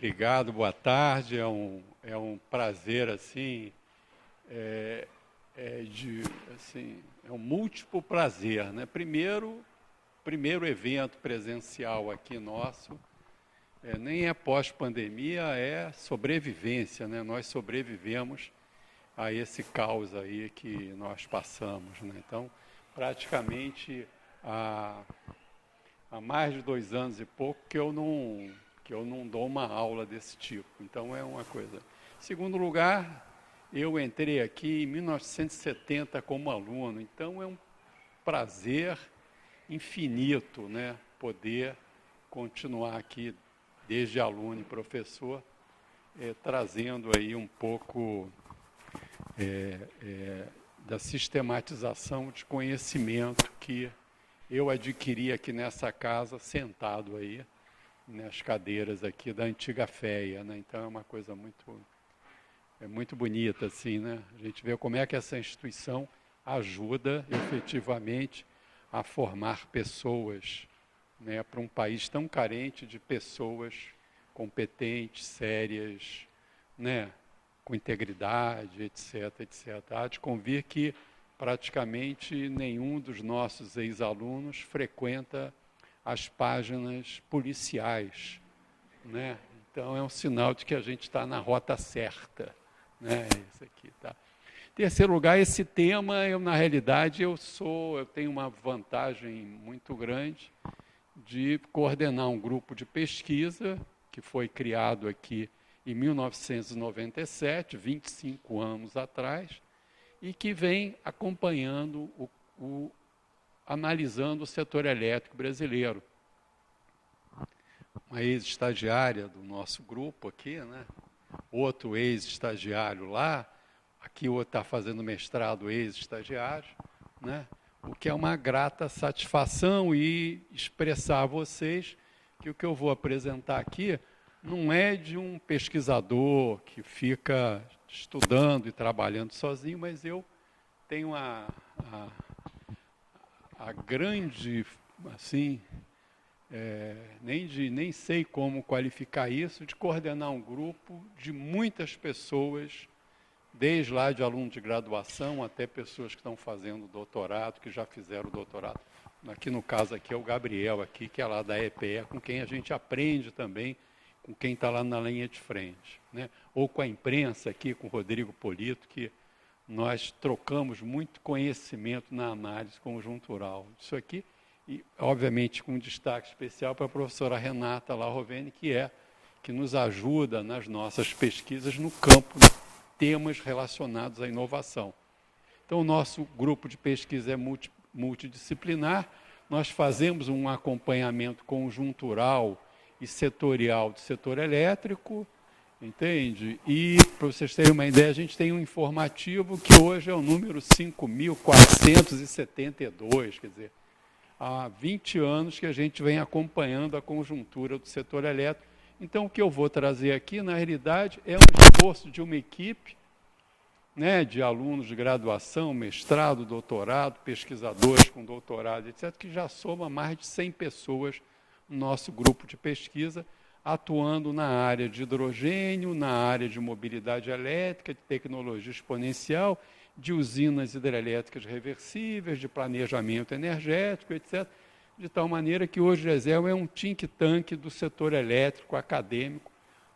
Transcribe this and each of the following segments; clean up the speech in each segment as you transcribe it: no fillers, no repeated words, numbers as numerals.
Obrigado, boa tarde. É um prazer, assim, é um múltiplo prazer, né? Primeiro evento presencial aqui nosso, nem é pós-pandemia, é sobrevivência, né? Nós sobrevivemos a esse caos aí que nós passamos, né? Então, praticamente há mais de 2 anos e pouco que eu não dou uma aula desse tipo. Então, é uma coisa. Segundo lugar, eu entrei aqui em 1970 como aluno, então é um prazer infinito, né, poder continuar aqui desde aluno e professor, trazendo aí um pouco da sistematização de conhecimento que eu adquiri aqui nessa casa, sentado aí nas cadeiras aqui da antiga FEA, né? Então é uma coisa muito bonita, assim, né? A gente vê como é que essa instituição ajuda efetivamente a formar pessoas, né, para um país tão carente de pessoas competentes, sérias, né, com integridade, etc, etc. Há de convir que praticamente nenhum dos nossos ex-alunos frequenta as páginas policiais, né? Então é um sinal de que a gente está na rota certa, né? Isso aqui, tá? Em terceiro lugar, esse tema, na realidade, eu tenho uma vantagem muito grande de coordenar um grupo de pesquisa que foi criado aqui em 1997, 25 anos atrás, e que vem acompanhando, analisando o setor elétrico brasileiro. Uma ex-estagiária do nosso grupo aqui, né? Outro ex-estagiário lá, aqui o outro está fazendo mestrado ex-estagiário, né? O que é uma grata satisfação e expressar a vocês que o que eu vou apresentar aqui não é de um pesquisador que fica estudando e trabalhando sozinho, mas eu tenho a grande, assim, nem sei como qualificar isso, de coordenar um grupo de muitas pessoas, desde lá de aluno de graduação até pessoas que estão fazendo doutorado, que já fizeram doutorado. Aqui no caso aqui é o Gabriel, aqui, que é lá da EPE, com quem a gente aprende também, com quem está lá na linha de frente, né? Ou com a imprensa aqui, com o Rodrigo Polito, que nós trocamos muito conhecimento na análise conjuntural disso aqui, e obviamente com um destaque especial para a professora Renata Lavroveni, que nos ajuda nas nossas pesquisas no campo de temas relacionados à inovação. Então, o nosso grupo de pesquisa é multidisciplinar, nós fazemos um acompanhamento conjuntural e setorial do setor elétrico, entende? E, para vocês terem uma ideia, a gente tem um informativo que hoje é o número 5.472, quer dizer, há 20 anos que a gente vem acompanhando a conjuntura do setor elétrico. Então, o que eu vou trazer aqui, na realidade, é um esforço de uma equipe, né, de alunos de graduação, mestrado, doutorado, pesquisadores com doutorado, etc., que já soma mais de 100 pessoas no nosso grupo de pesquisa, atuando na área de hidrogênio, na área de mobilidade elétrica, de tecnologia exponencial, de usinas hidrelétricas reversíveis, de planejamento energético, etc., de tal maneira que hoje o GESEL é um think tank do setor elétrico acadêmico,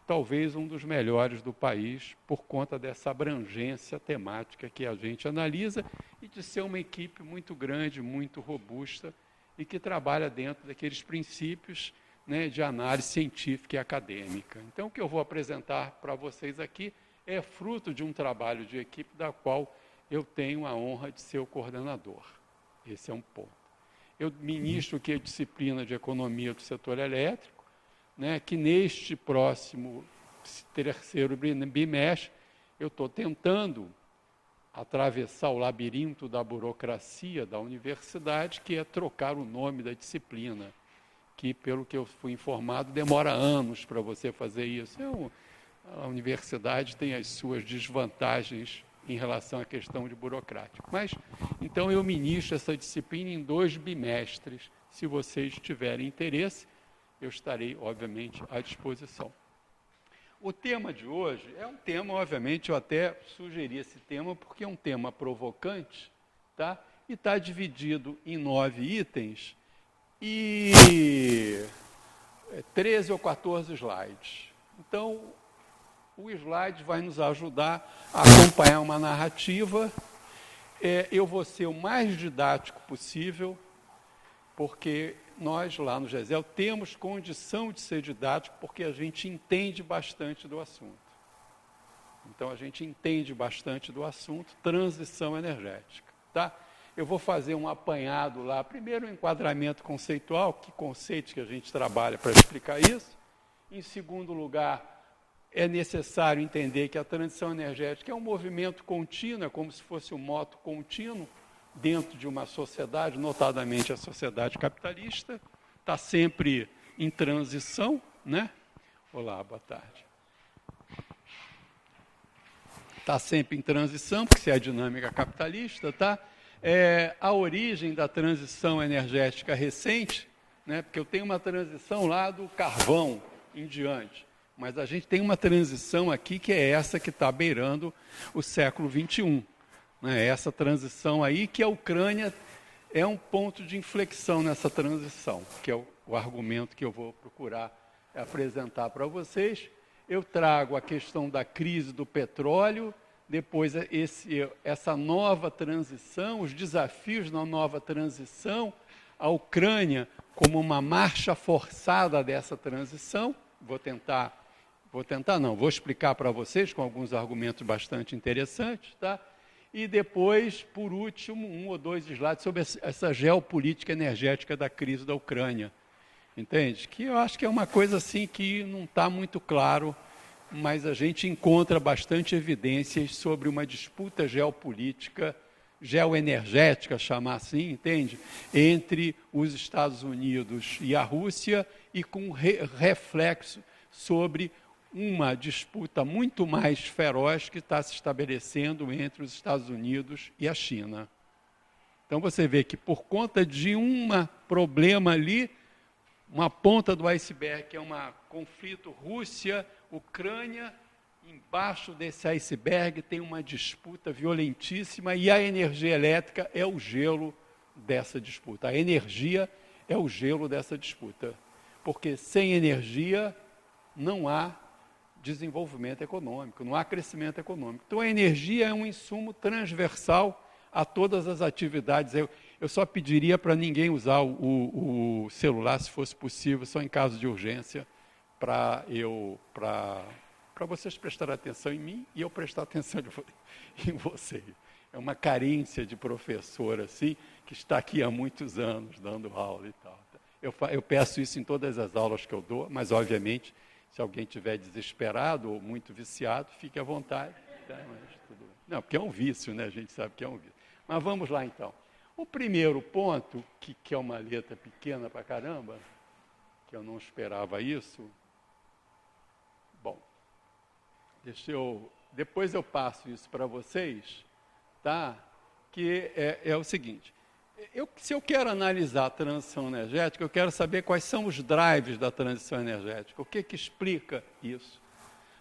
talvez um dos melhores do país, por conta dessa abrangência temática que a gente analisa e de ser uma equipe muito grande, muito robusta e que trabalha dentro daqueles princípios, né, de análise científica e acadêmica. Então, o que eu vou apresentar para vocês aqui é fruto de um trabalho de equipe da qual eu tenho a honra de ser o coordenador. Esse é um ponto. Eu ministro aqui a disciplina de economia do setor elétrico, né, que neste próximo terceiro bimestre eu estou tentando atravessar o labirinto da burocracia da universidade, que é trocar o nome da disciplina, que, pelo que eu fui informado, demora anos para você fazer isso. A universidade tem as suas desvantagens em relação à questão de burocrático. Mas, então, eu ministro essa disciplina em 2 bimestres. Se vocês tiverem interesse, eu estarei, obviamente, à disposição. O tema de hoje é um tema, obviamente, eu até sugeri esse tema porque é um tema provocante, tá? E está dividido em 9 itens e 13 ou 14 slides. Então, o slide vai nos ajudar a acompanhar uma narrativa. Eu vou ser o mais didático possível, porque nós, lá no GESEL, temos condição de ser didático, porque a gente entende bastante do assunto. Então, a gente entende bastante do assunto, transição energética. Tá? Eu vou fazer um apanhado lá, primeiro um enquadramento conceitual, que conceitos que a gente trabalha para explicar isso. Em segundo lugar, é necessário entender que a transição energética é um movimento contínuo, é como se fosse um moto contínuo dentro de uma sociedade, notadamente a sociedade capitalista, está sempre em transição, né? Olá, boa tarde. Está sempre em transição, porque isso é a dinâmica capitalista, tá? A origem da transição energética recente, né? Porque eu tenho uma transição lá do carvão em diante, mas a gente tem uma transição aqui que é essa que está beirando o século XXI. Né? Essa transição aí que a Ucrânia é um ponto de inflexão nessa transição, que é o argumento que eu vou procurar apresentar para vocês. Eu trago a questão da crise do petróleo, depois essa nova transição, os desafios na nova transição, a Ucrânia como uma marcha forçada dessa transição. Vou explicar para vocês com alguns argumentos bastante interessantes, tá? E depois, por último, 1 ou 2 slides sobre essa geopolítica energética da crise da Ucrânia. Entende? Que eu acho que é uma coisa assim que não está muito claro, mas a gente encontra bastante evidências sobre uma disputa geopolítica, geoenergética, chamar assim, entende? Entre os Estados Unidos e a Rússia, e com reflexo sobre uma disputa muito mais feroz que está se estabelecendo entre os Estados Unidos e a China. Então, você vê que por conta de um problema ali, uma ponta do iceberg, que é um conflito Rússia-Ucrânia, embaixo desse iceberg tem uma disputa violentíssima e a energia elétrica é o gelo dessa disputa. A energia é o gelo dessa disputa. Porque sem energia não há desenvolvimento econômico, não há crescimento econômico. Então, a energia é um insumo transversal a todas as atividades. Eu só pediria para ninguém usar o celular, se fosse possível, só em caso de urgência, para vocês prestarem atenção em mim e eu prestar atenção em vocês. É uma carência de professor, assim, que está aqui há muitos anos, dando aula e tal. Eu peço isso em todas as aulas que eu dou, mas, obviamente, se alguém estiver desesperado ou muito viciado, fique à vontade. Tá? Não, porque é um vício, né? A gente sabe que é um vício. Mas vamos lá, então. O primeiro ponto, que é uma letra pequena pra caramba, que eu não esperava isso. Bom, depois eu passo isso para vocês, tá? Que é o seguinte. Se eu quero analisar a transição energética, eu quero saber quais são os drives da transição energética. O que explica isso?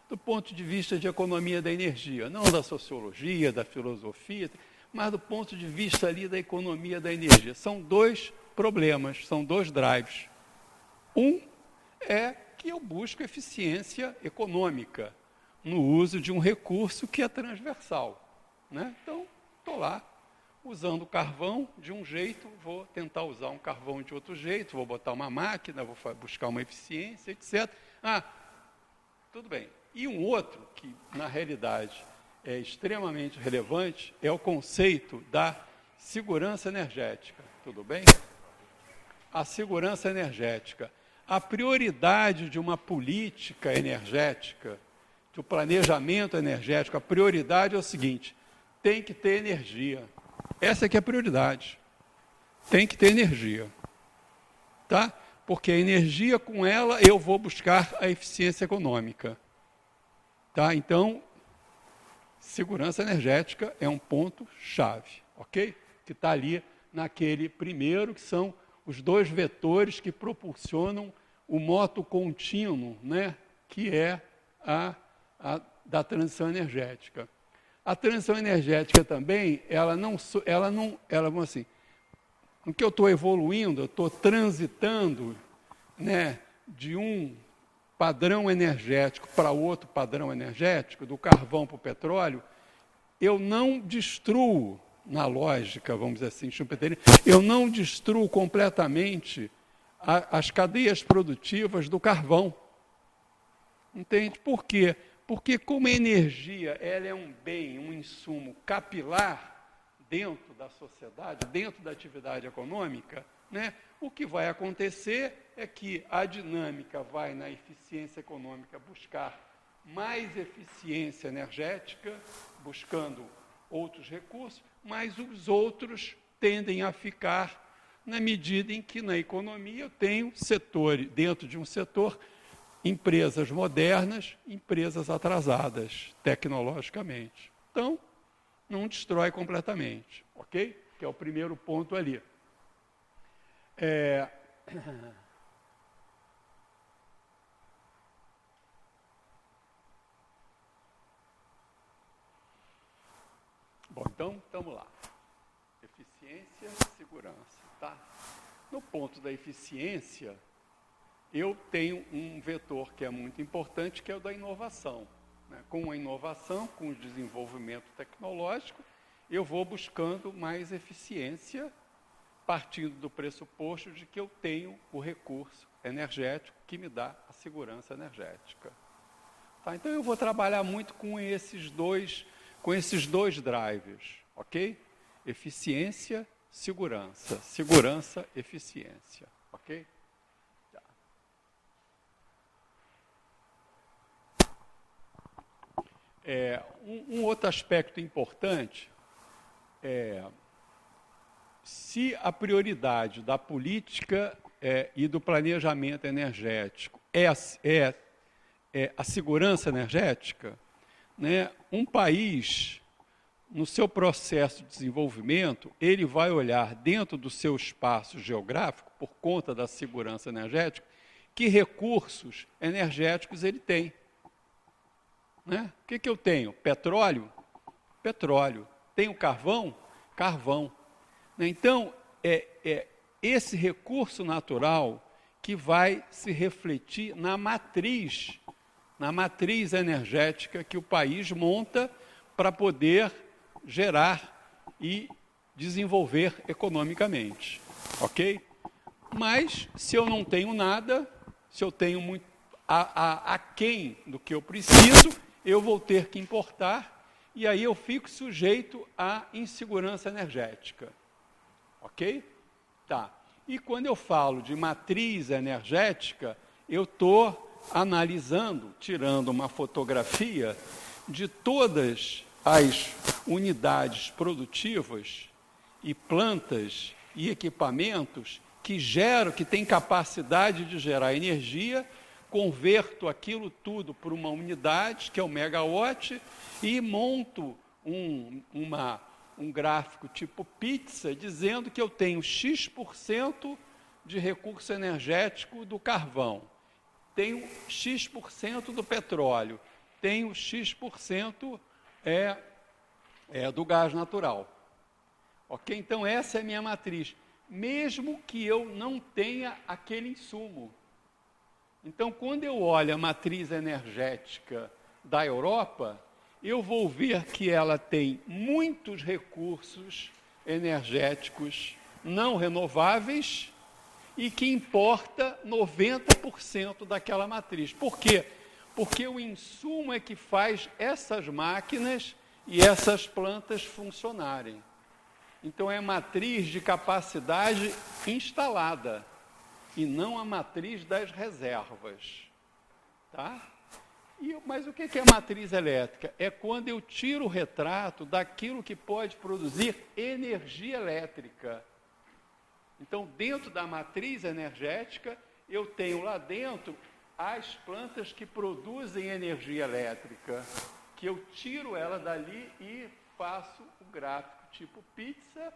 Do ponto de vista de economia da energia, não da sociologia, da filosofia, mas do ponto de vista ali da economia da energia. São 2 problemas, são 2 drives. Um é que eu busco eficiência econômica no uso de um recurso que é transversal. Né? Então, estou lá usando carvão de um jeito, vou tentar usar um carvão de outro jeito, vou botar uma máquina, vou buscar uma eficiência, etc. Tudo bem. E um outro, que na realidade é extremamente relevante, é o conceito da segurança energética. Tudo bem? A segurança energética. A prioridade de uma política energética, do planejamento energético, a prioridade é o seguinte: tem que ter energia. Essa aqui é a prioridade. Tem que ter energia. Tá? Porque a energia, com ela, eu vou buscar a eficiência econômica. Tá? Então, segurança energética é um ponto-chave, ok? Que está ali naquele primeiro, que são os 2 vetores que propulsionam o moto contínuo, né? Que é da transição energética. A transição energética também, vamos assim, no que eu estou evoluindo, eu estou transitando, né, de um padrão energético para outro padrão energético, do carvão para o petróleo, eu não destruo, na lógica, vamos dizer assim, schumpeteriana, eu não destruo completamente as cadeias produtivas do carvão. Entende? Por quê? Porque como a energia ela é um bem, um insumo capilar dentro da sociedade, dentro da atividade econômica, né, o que vai acontecer é que a dinâmica vai na eficiência econômica buscar mais eficiência energética, buscando outros recursos, mas os outros tendem a ficar na medida em que na economia eu tenho setores, dentro de um setor, empresas modernas, empresas atrasadas tecnologicamente. Então, não destrói completamente, ok? Que é o primeiro ponto ali. Bom, então, estamos lá. Eficiência, segurança, tá? No ponto da eficiência, eu tenho um vetor que é muito importante, que é o da inovação. Né? Com a inovação, com o desenvolvimento tecnológico, eu vou buscando mais eficiência, partindo do pressuposto de que eu tenho o recurso energético que me dá a segurança energética. Tá? Então, eu vou trabalhar muito com esses dois drivers, ok? Eficiência, segurança. Segurança, eficiência, ok? Tá. Um outro aspecto importante é se a prioridade da política e do planejamento energético é a segurança energética, né, um país, no seu processo de desenvolvimento, ele vai olhar dentro do seu espaço geográfico, por conta da segurança energética, que recursos energéticos ele tem. Né? O que eu tenho? Petróleo? Petróleo. Tenho carvão? Carvão. Então, esse recurso natural que vai se refletir na matriz energética que o país monta para poder gerar e desenvolver economicamente, ok? Mas, se eu não tenho nada, se eu tenho muito aquém do que eu preciso, eu vou ter que importar, e aí eu fico sujeito à insegurança energética. Ok? Tá. E quando eu falo de matriz energética, eu estou analisando, tirando uma fotografia de todas as unidades produtivas e plantas e equipamentos que têm capacidade de gerar energia, converto aquilo tudo para uma unidade, que é o megawatt, e monto um gráfico tipo pizza, dizendo que eu tenho X% de recurso energético do carvão, tenho X% do petróleo, tenho X% do gás natural. Ok? Então, essa é a minha matriz, mesmo que eu não tenha aquele insumo. Então, quando eu olho a matriz energética da Europa, eu vou ver que ela tem muitos recursos energéticos não renováveis e que importa 90% daquela matriz. Por quê? Porque o insumo é que faz essas máquinas e essas plantas funcionarem. Então, é matriz de capacidade instalada e não a matriz das reservas. Tá? Mas o que é matriz elétrica? É quando eu tiro o retrato daquilo que pode produzir energia elétrica. Então, dentro da matriz energética, eu tenho lá dentro as plantas que produzem energia elétrica, que eu tiro ela dali e faço o gráfico tipo pizza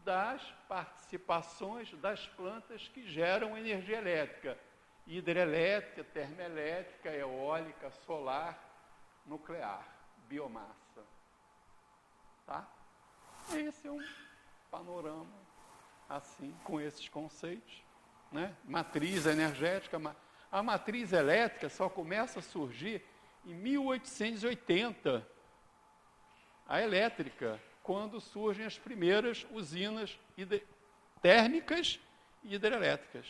das participações das plantas que geram energia elétrica. hidrelétrica, termoelétrica, eólica, solar, nuclear, biomassa. Tá? Esse é um panorama, assim, com esses conceitos. Né? Matriz energética. A matriz elétrica só começa a surgir em 1880, a elétrica, quando surgem as primeiras usinas térmicas e hidrelétricas.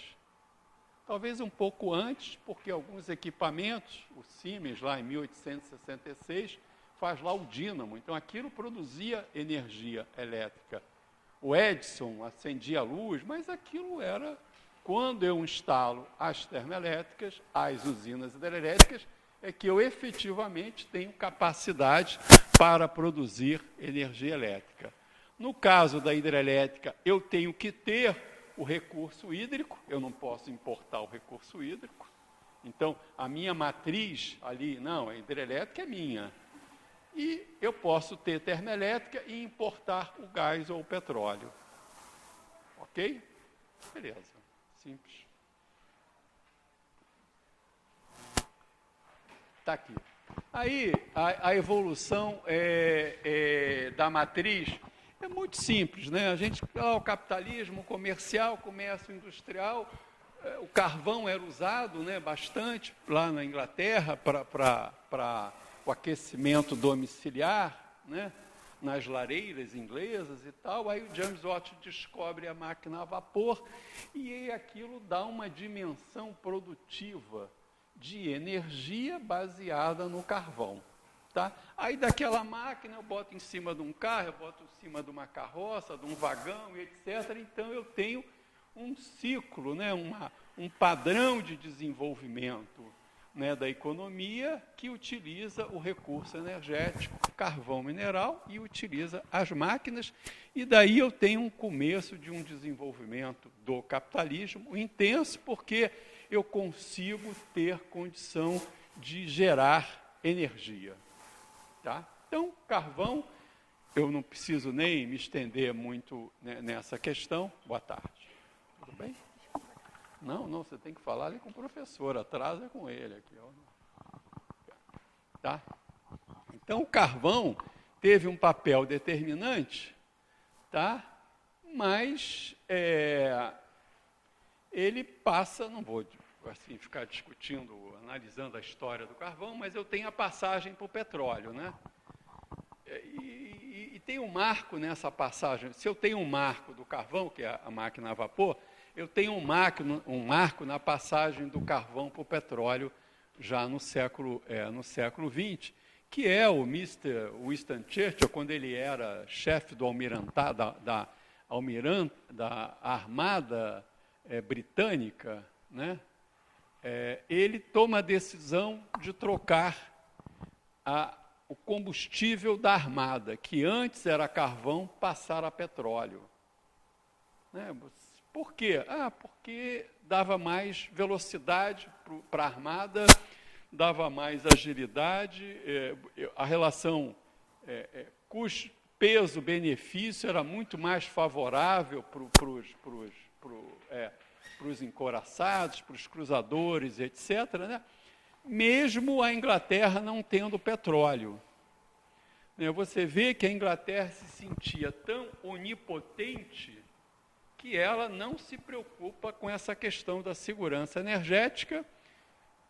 Talvez um pouco antes, porque alguns equipamentos, o Siemens, lá em 1866, faz lá o dínamo. Então, aquilo produzia energia elétrica. O Edison acendia a luz, mas aquilo era, quando eu instalo as termoelétricas, as usinas hidrelétricas, é que eu efetivamente tenho capacidade para produzir energia elétrica. No caso da hidrelétrica, eu tenho que ter o recurso hídrico, eu não posso importar o recurso hídrico. Então, a minha matriz ali, não, a hidrelétrica é minha. E eu posso ter termoelétrica e importar o gás ou o petróleo. Ok? Beleza, simples. Está aqui. Aí, a evolução da matriz é muito simples, né? A gente, o capitalismo comercial, comércio industrial, o carvão era usado, né, bastante lá na Inglaterra para o aquecimento domiciliar, né, nas lareiras inglesas e tal. Aí o James Watt descobre a máquina a vapor e aquilo dá uma dimensão produtiva de energia baseada no carvão. Tá? Aí daquela máquina eu boto em cima de um carro, eu boto em cima de uma carroça, de um vagão, etc. Então eu tenho um ciclo, né, um padrão de desenvolvimento, né, da economia que utiliza o recurso energético, carvão mineral, e utiliza as máquinas, e daí eu tenho um começo de um desenvolvimento do capitalismo intenso, porque eu consigo ter condição de gerar energia. Tá? Então, carvão, eu não preciso nem me estender muito, né, nessa questão. Boa tarde. Tudo bem? Não, você tem que falar ali com o professor, atrás é com ele aqui. Ó. Tá? Então, o carvão teve um papel determinante, tá? Mas ele passa, não vou assim, ficar discutindo, analisando a história do carvão, mas eu tenho a passagem para o petróleo, né? E tem um marco nessa passagem. Se eu tenho um marco do carvão, que é a máquina a vapor, eu tenho um marco na passagem do carvão para o petróleo já no século XX, que é o Mr. Winston Churchill, quando ele era chefe do almirantado, da Armada britânica, né? Ele toma a decisão de trocar o combustível da Armada, que antes era carvão, passar a petróleo. Né? Por quê? Porque dava mais velocidade para a Armada, dava mais agilidade, a relação peso-benefício era muito mais favorável para os encouraçados, para os cruzadores, etc., né? Mesmo a Inglaterra não tendo petróleo. Você vê que a Inglaterra se sentia tão onipotente que ela não se preocupa com essa questão da segurança energética,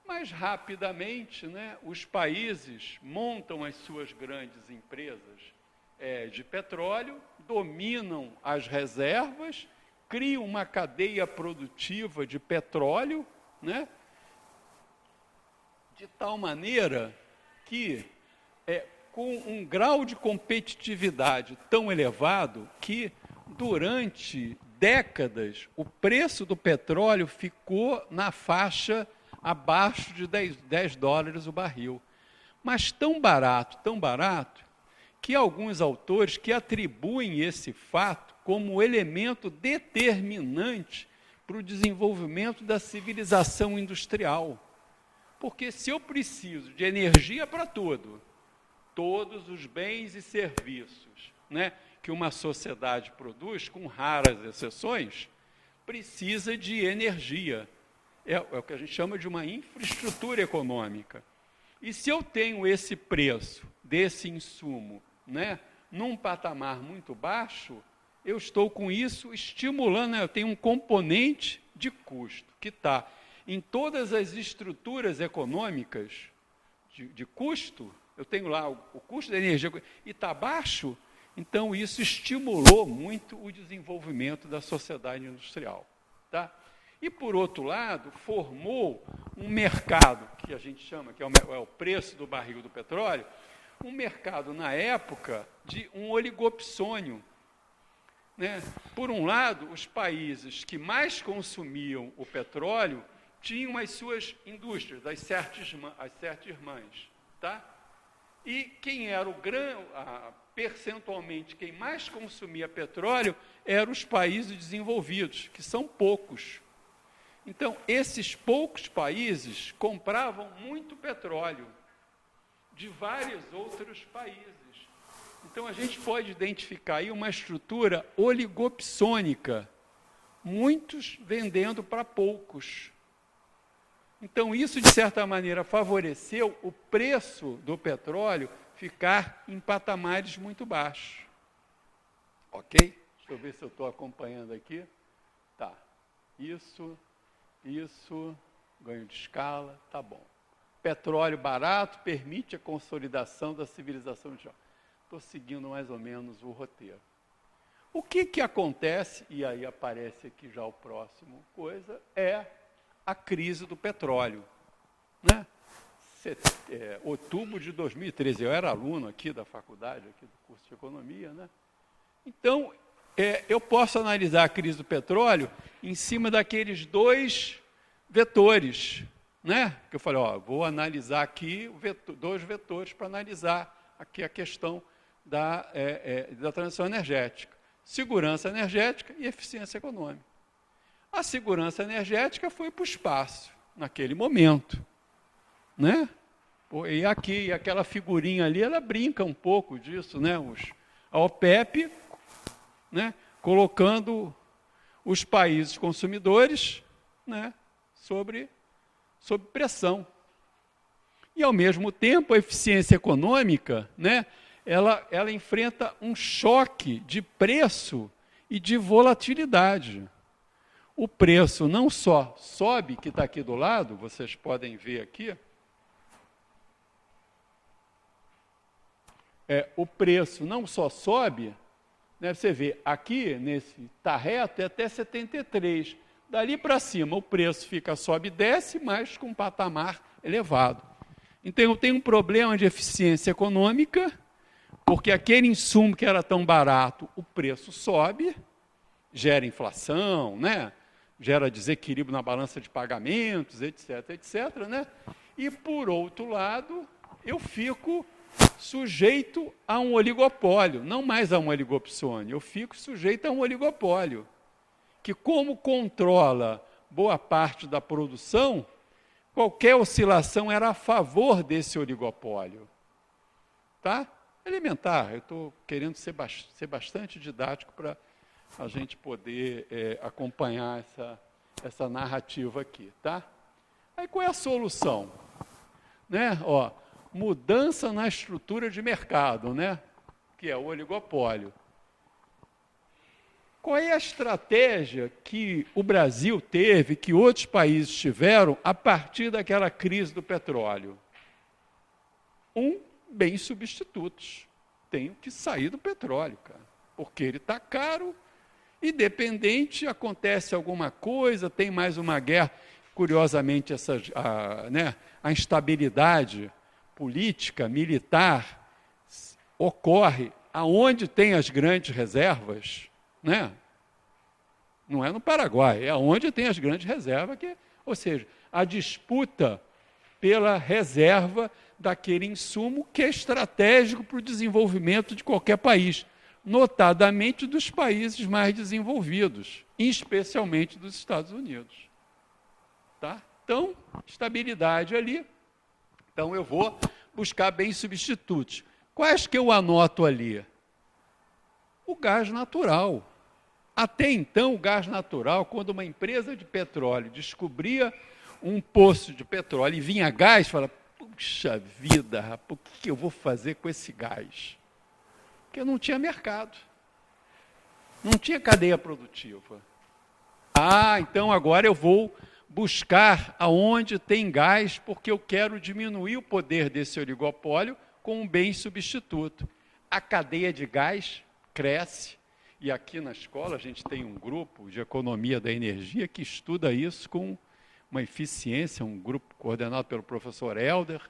mas rapidamente, né, os países montam as suas grandes empresas de petróleo, dominam as reservas, criam uma cadeia produtiva de petróleo, né, de tal maneira que, com um grau de competitividade tão elevado, que durante décadas o preço do petróleo ficou na faixa abaixo de $10 o barril. Mas tão barato, que alguns autores que atribuem esse fato como elemento determinante para o desenvolvimento da civilização industrial. Porque se eu preciso de energia para tudo, todos os bens e serviços, né, que uma sociedade produz, com raras exceções, precisa de energia. é o que a gente chama de uma infraestrutura econômica. E se eu tenho esse preço desse insumo, né, num patamar muito baixo, eu estou com isso estimulando, né, eu tenho um componente de custo que está em todas as estruturas econômicas de custo, eu tenho lá o custo da energia e está baixo, então isso estimulou muito o desenvolvimento da sociedade industrial. Tá? E, por outro lado, formou um mercado, que a gente chama, que é o preço do barril do petróleo, um mercado, na época, de um oligopsônio. Né? Por um lado, os países que mais consumiam o petróleo tinham as suas indústrias, as sete irmãs. Tá? E quem era percentualmente, quem mais consumia petróleo eram os países desenvolvidos, que são poucos. Então, esses poucos países compravam muito petróleo de vários outros países. Então, a gente pode identificar aí uma estrutura oligopsônica, muitos vendendo para poucos. Então, isso, de certa maneira, favoreceu o preço do petróleo ficar em patamares muito baixos. Ok? Deixa eu ver se eu estou acompanhando aqui. Tá. Isso, ganho de escala, tá bom. Petróleo barato permite a consolidação da civilização mundial. Estou seguindo mais ou menos o roteiro. O que acontece, e aí aparece aqui já o próximo coisa, é a crise do petróleo. Né? Outubro de 2013, eu era aluno aqui da faculdade, aqui do curso de economia, né? Então, eu posso analisar a crise do petróleo em cima daqueles dois vetores, né? Que eu falei, vou analisar aqui dois vetores para analisar aqui a questão da transição energética. Segurança energética e eficiência econômica. A segurança energética foi para o espaço, naquele momento, né? E aqui, aquela figurinha ali, ela brinca um pouco disso, né? A OPEP, né? Colocando os países consumidores, né? sob pressão. E, ao mesmo tempo, a eficiência econômica, né? ela enfrenta um choque de preço e de volatilidade. O preço não só sobe, que está aqui do lado, vocês podem ver aqui, o preço não só sobe, né, você vê, aqui, está reto, é até 73. Dali para cima, o preço sobe e desce, mas com um patamar elevado. Então, eu tenho um problema de eficiência econômica, porque aquele insumo que era tão barato, o preço sobe, gera inflação, né? Gera desequilíbrio na balança de pagamentos, etc., etc., né? E, por outro lado, eu fico sujeito a um oligopólio, não mais a um oligopsônio, eu fico sujeito a um oligopólio, que, como controla boa parte da produção, qualquer oscilação era a favor desse oligopólio. Tá? Elementar, eu estou querendo ser bastante didático para a gente poder acompanhar essa narrativa aqui. Tá? Aí qual é a solução? Né? Mudança na estrutura de mercado, né? Que é o oligopólio. Qual é a estratégia que o Brasil teve, que outros países tiveram, a partir daquela crise do petróleo? Bens substitutos. Tenho que sair do petróleo, cara, porque ele está caro, independente, acontece alguma coisa, tem mais uma guerra. Curiosamente, a instabilidade política, militar, ocorre aonde tem as grandes reservas, né? Não é no Paraguai, é onde tem as grandes reservas, ou seja, a disputa pela reserva daquele insumo que é estratégico para o desenvolvimento de qualquer país, notadamente dos países mais desenvolvidos, especialmente dos Estados Unidos. Tá? Então, estabilidade ali. Então, eu vou buscar bens substitutos. Quais que eu anoto ali? O gás natural. Até então, o gás natural, quando uma empresa de petróleo descobria um poço de petróleo e vinha gás, fala, puxa vida, rapaz, o que eu vou fazer com esse gás? Porque não tinha mercado, não tinha cadeia produtiva. Então agora eu vou buscar aonde tem gás, porque eu quero diminuir o poder desse oligopólio com um bem substituto. A cadeia de gás cresce, e aqui na escola a gente tem um grupo de economia da energia que estuda isso com uma eficiência, um grupo coordenado pelo professor Helder.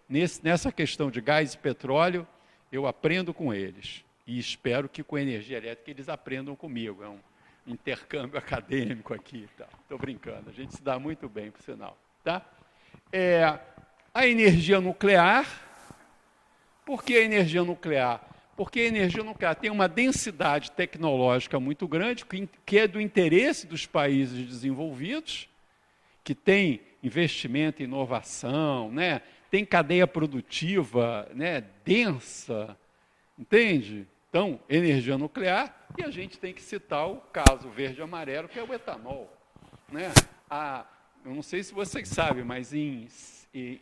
Nessa questão de gás e petróleo, eu aprendo com eles, e espero que com energia elétrica eles aprendam comigo. É um intercâmbio acadêmico aqui. Estou brincando, a gente se dá muito bem, por sinal. Tá? A energia nuclear. Por que a energia nuclear? Porque a energia nuclear tem uma densidade tecnológica muito grande, que é do interesse dos países desenvolvidos, que tem investimento em inovação, né? Tem cadeia produtiva, né? Densa, entende? Então, energia nuclear, e a gente tem que citar o caso verde e amarelo, que é o etanol. Né? Eu não sei se vocês sabem, mas em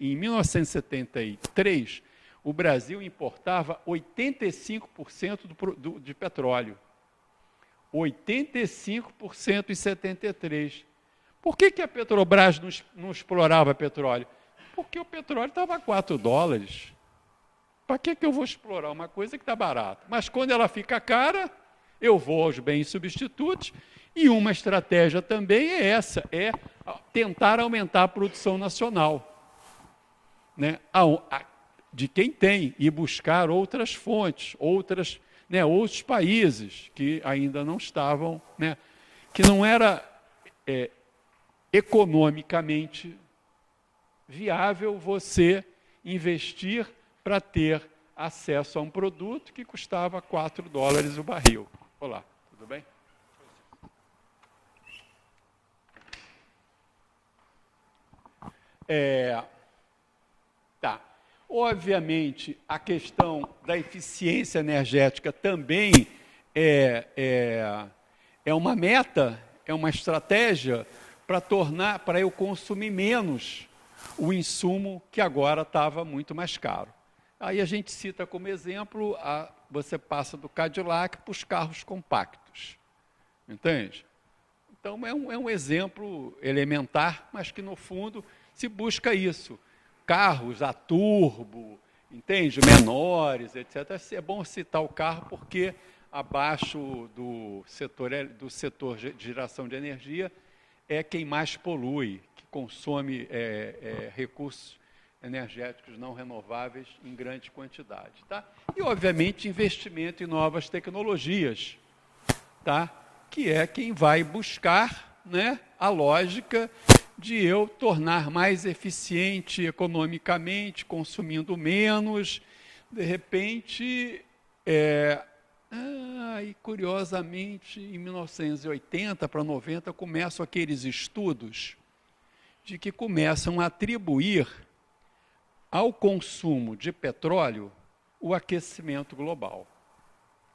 1973, o Brasil importava 85% de petróleo. 85% em 73. Por que a Petrobras não explorava petróleo? Porque o petróleo estava a $4. Para que eu vou explorar uma coisa que está barata? Mas quando ela fica cara, eu vou aos bens substitutos, e uma estratégia também é essa, é tentar aumentar a produção nacional, né? De quem tem, e buscar outras fontes, outros países que ainda não estavam, né? Que não era economicamente viável você investir para ter acesso a um produto que custava $4 o barril. Olá, tudo bem? Tá. Obviamente, a questão da eficiência energética também é uma meta, é uma estratégia para eu consumir menos o insumo que agora estava muito mais caro. Aí a gente cita como exemplo, você passa do Cadillac para os carros compactos, entende? Então é um exemplo elementar, mas que no fundo se busca isso. Carros a turbo, entende? Menores, etc. É bom citar o carro porque abaixo do setor de geração de energia é quem mais polui, que consome recursos energéticos não renováveis em grande quantidade. Tá? E, obviamente, investimento em novas tecnologias, tá? Que é quem vai buscar, né, a lógica de eu tornar mais eficiente economicamente, consumindo menos, de repente, e curiosamente, em 1980 para 90, começam aqueles estudos de que começam a atribuir ao consumo de petróleo o aquecimento global,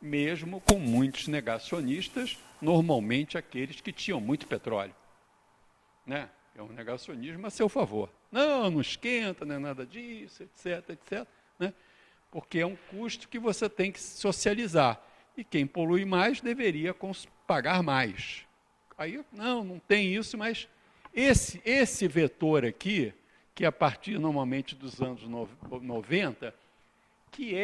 mesmo com muitos negacionistas, normalmente aqueles que tinham muito petróleo. Né? É um negacionismo a seu favor. Não esquenta, não é nada disso, etc, etc. Né? Porque é um custo que você tem que socializar. E quem polui mais deveria pagar mais. Aí, não tem isso, mas esse vetor aqui, que é a partir normalmente dos anos 90, que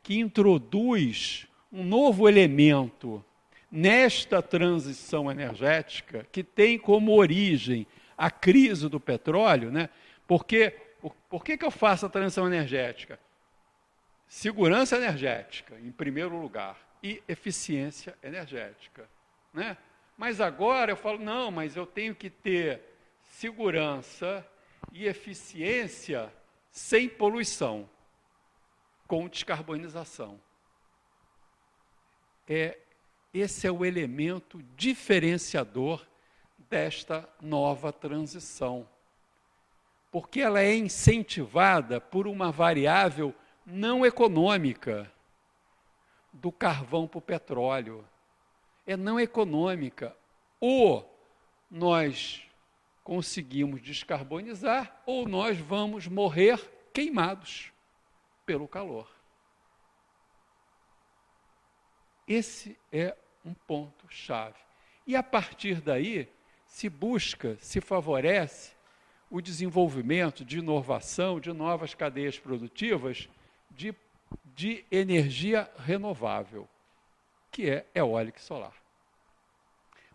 introduz um novo elemento nesta transição energética, que tem como origem a crise do petróleo, né? Por que eu faço a transição energética? Segurança energética, em primeiro lugar, e eficiência energética, né? Mas agora eu falo, não, mas eu tenho que ter segurança e eficiência sem poluição, com descarbonização. Esse é o elemento diferenciador desta nova transição, porque ela é incentivada por uma variável não econômica do carvão para o petróleo. É não econômica. Ou nós conseguimos descarbonizar ou nós vamos morrer queimados pelo calor. Esse é um ponto-chave. E, a partir daí, se busca, se favorece o desenvolvimento de inovação, de novas cadeias produtivas de energia renovável, que é eólica e solar.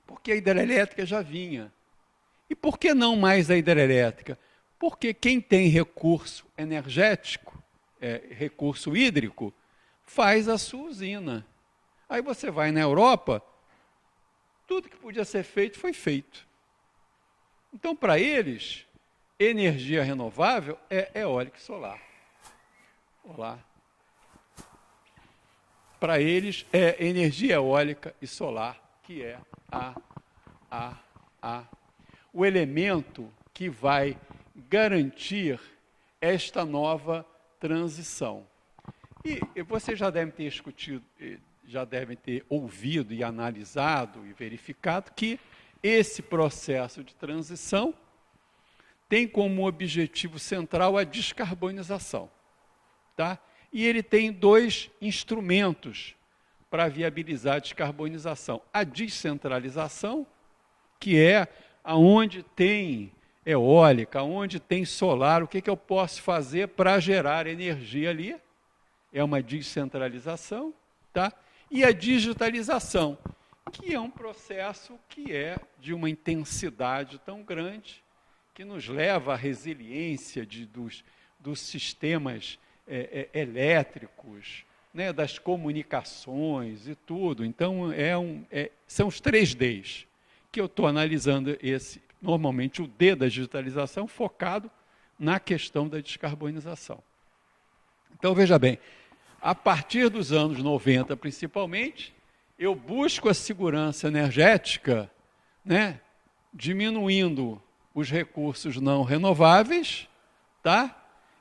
Porque a hidrelétrica já vinha. E por que não mais a hidrelétrica? Porque quem tem recurso energético, recurso hídrico, faz a sua usina. Aí você vai na Europa, tudo que podia ser feito foi feito. Então, para eles, energia renovável é eólica e solar. Olá. Para eles é energia eólica e solar, que é o elemento que vai garantir esta nova transição. E vocês já devem ter discutido, já devem ter ouvido e analisado e verificado que esse processo de transição tem como objetivo central a descarbonização, tá? E ele tem dois instrumentos para viabilizar a descarbonização. A descentralização, que é aonde tem eólica, onde tem solar, o que eu posso fazer para gerar energia ali? É uma descentralização, tá? E a digitalização, que é um processo que é de uma intensidade tão grande, que nos leva à resiliência dos sistemas elétricos, né, das comunicações e tudo. Então, são os 3Ds que eu estou analisando normalmente o D da digitalização, focado na questão da descarbonização. Então, veja bem, a partir dos anos 90, principalmente, eu busco a segurança energética, né, diminuindo os recursos não renováveis, tá?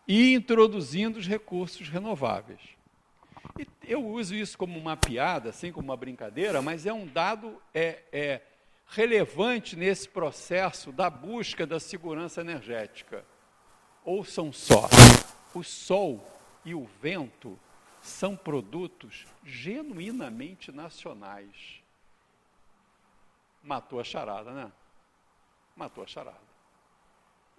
E introduzindo os recursos renováveis. E eu uso isso como uma piada, assim como uma brincadeira, mas é um dado relevante nesse processo da busca da segurança energética. Ouçam só, o sol e o vento são produtos genuinamente nacionais. Matou a charada, né? Matou a charada.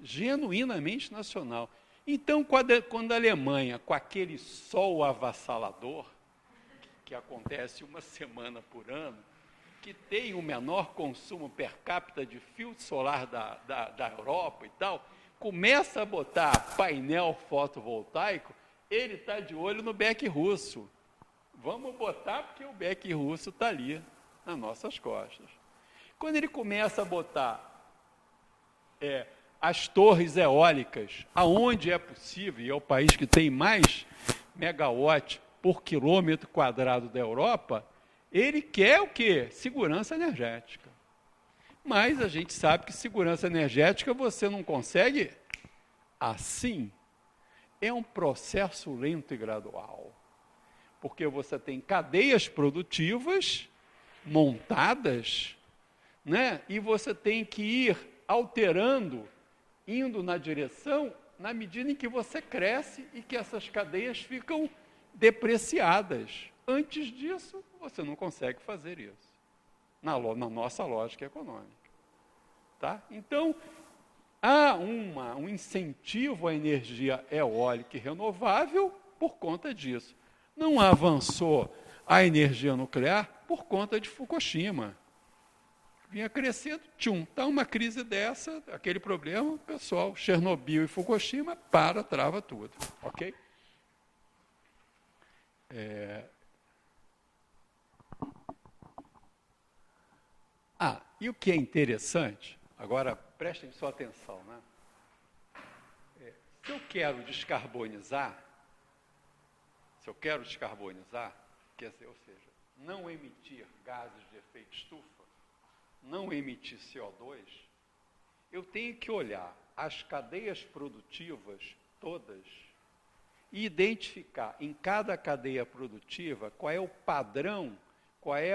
Genuinamente nacional. Então, quando a Alemanha, com aquele sol avassalador, que acontece uma semana por ano, que tem o menor consumo per capita de filtro solar da Europa e tal, começa a botar painel fotovoltaico, ele está de olho no BEC russo. Vamos botar porque o BEC russo está ali, nas nossas costas. Quando ele começa a botar as torres eólicas, aonde é possível, e é o país que tem mais megawatt por quilômetro quadrado da Europa, ele quer o quê? Segurança energética. Mas a gente sabe que segurança energética você não consegue assim. É um processo lento e gradual. Porque você tem cadeias produtivas montadas, né? E você tem que ir alterando, indo na direção, na medida em que você cresce e que essas cadeias ficam depreciadas. Antes disso, você não consegue fazer isso, na nossa lógica econômica. Tá? Então, há um incentivo à energia eólica e renovável por conta disso. Não avançou a energia nuclear por conta de Fukushima. Vinha crescendo, está uma crise dessa, aquele problema, pessoal, Chernobyl e Fukushima, trava tudo, ok? E o que é interessante, agora prestem sua atenção, né? Se eu quero descarbonizar, quer dizer, ou seja, não emitir gases de efeito estufa, não emitir CO2, eu tenho que olhar as cadeias produtivas todas e identificar em cada cadeia produtiva qual é o padrão, qual é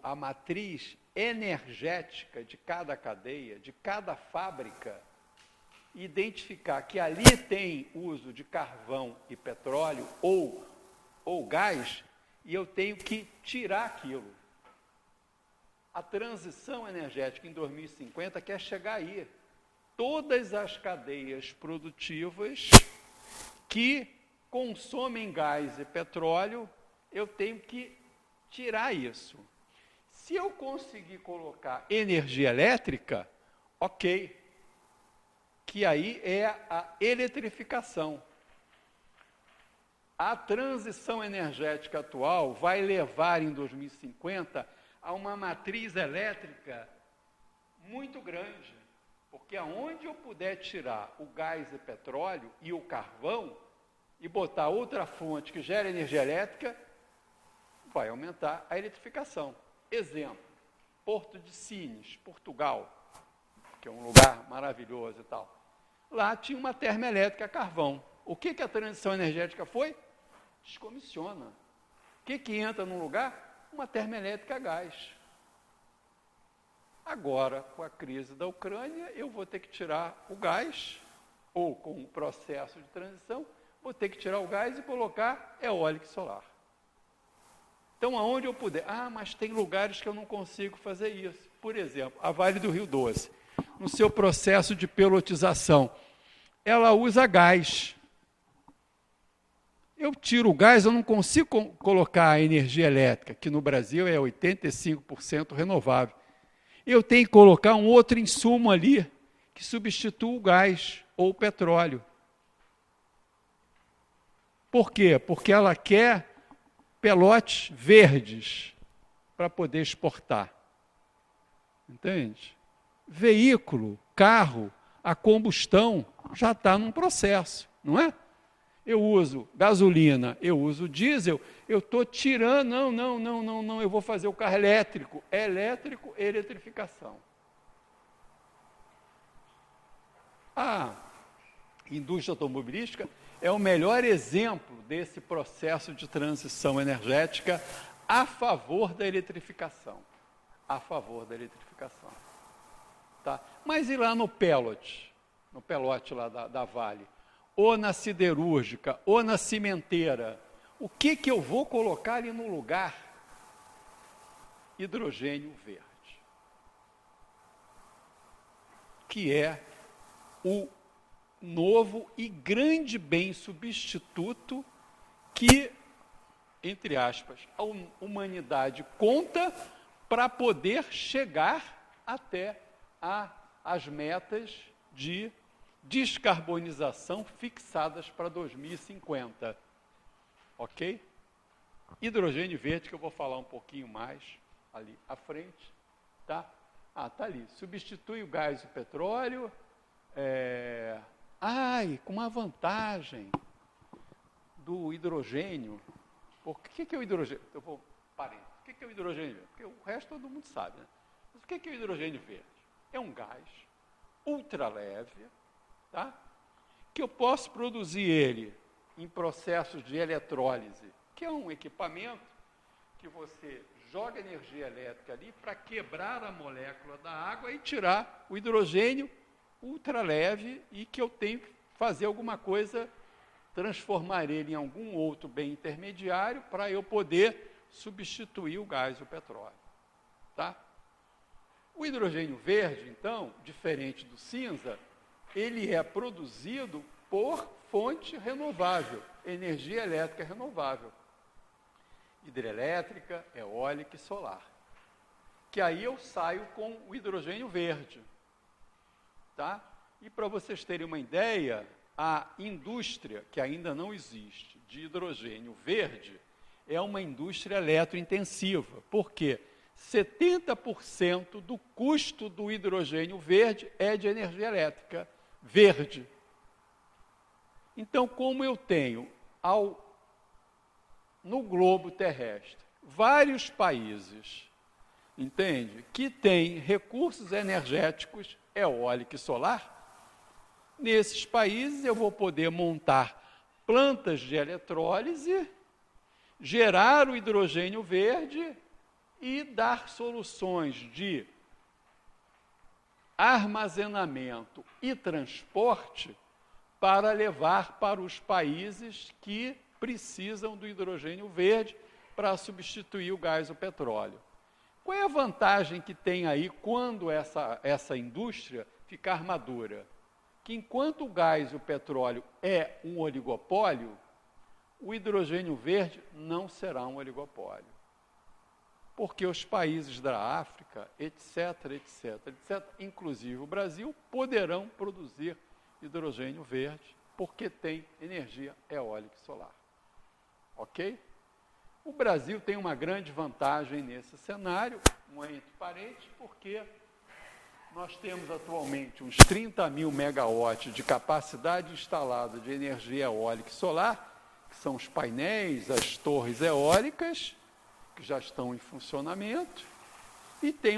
a matriz energética de cada cadeia, de cada fábrica, identificar que ali tem uso de carvão e petróleo ou gás, e eu tenho que tirar aquilo. A transição energética em 2050 quer chegar aí. Todas as cadeias produtivas que consomem gás e petróleo, eu tenho que tirar isso. Se eu conseguir colocar energia elétrica, ok, que aí é a eletrificação. A transição energética atual vai levar em 2050 a uma matriz elétrica muito grande, porque aonde eu puder tirar o gás e petróleo e o carvão e botar outra fonte que gera energia elétrica, vai aumentar a eletrificação. Exemplo, Porto de Sines, Portugal, que é um lugar maravilhoso e tal. Lá tinha uma termoelétrica a carvão. O que a transição energética foi? Descomissiona. O que entra num lugar? Uma termoelétrica a gás. Agora, com a crise da Ucrânia, eu vou ter que tirar o gás, ou com o processo de transição, vou ter que tirar o gás e colocar eólica e solar. Então, aonde eu puder. Mas tem lugares que eu não consigo fazer isso. Por exemplo, a Vale do Rio Doce, no seu processo de pelotização, ela usa gás. Eu tiro o gás, eu não consigo colocar a energia elétrica, que no Brasil é 85% renovável. Eu tenho que colocar um outro insumo ali, que substitua o gás ou o petróleo. Por quê? Porque ela quer pelotes verdes para poder exportar. Entende? Veículo, carro, a combustão já está num processo, não é? Eu uso gasolina, eu uso diesel, eu estou tirando, não, eu vou fazer o carro elétrico, eletrificação. A indústria automobilística é o melhor exemplo desse processo de transição energética a favor da eletrificação. A favor da eletrificação. Tá? Mas e lá no pelote lá da Vale? Ou na siderúrgica, ou na cimenteira, o que eu vou colocar ali no lugar? Hidrogênio verde. Que é o novo e grande bem substituto que, entre aspas, a humanidade conta para poder chegar até as metas de descarbonização fixadas para 2050. Ok? Hidrogênio verde, que eu vou falar um pouquinho mais ali à frente. Tá? Tá ali. Substitui o gás e o petróleo. Com uma vantagem do hidrogênio. O que é o hidrogênio? Eu vou parênteses. O que é o hidrogênio verde? Porque o resto todo mundo sabe, né? Mas o que é o hidrogênio verde? É um gás ultra leve, tá? Que eu posso produzir ele em processos de eletrólise, que é um equipamento que você joga energia elétrica ali para quebrar a molécula da água e tirar o hidrogênio ultra leve e que eu tenho que fazer alguma coisa, transformar ele em algum outro bem intermediário para eu poder substituir o gás e o petróleo. Tá? O hidrogênio verde, então, diferente do cinza, ele é produzido por fonte renovável, energia elétrica renovável, hidrelétrica, eólica e solar. Que aí eu saio com o hidrogênio verde. Tá? E para vocês terem uma ideia, a indústria, que ainda não existe, de hidrogênio verde, é uma indústria eletrointensiva. Por quê? 70% do custo do hidrogênio verde é de energia elétrica verde. Então, como eu tenho no globo terrestre vários países, entende, que têm recursos energéticos eólico e solar, nesses países eu vou poder montar plantas de eletrólise, gerar o hidrogênio verde e dar soluções de armazenamento e transporte para levar para os países que precisam do hidrogênio verde para substituir o gás e o petróleo. Qual é a vantagem que tem aí quando essa indústria ficar madura? Que enquanto o gás e o petróleo é um oligopólio, o hidrogênio verde não será um oligopólio. Porque os países da África, etc., inclusive o Brasil, poderão produzir hidrogênio verde, porque tem energia eólica e solar. Ok? O Brasil tem uma grande vantagem nesse cenário, entre parênteses, porque nós temos atualmente uns 30 mil megawatts de capacidade instalada de energia eólica e solar, que são os painéis, as torres eólicas, que já estão em funcionamento, e tem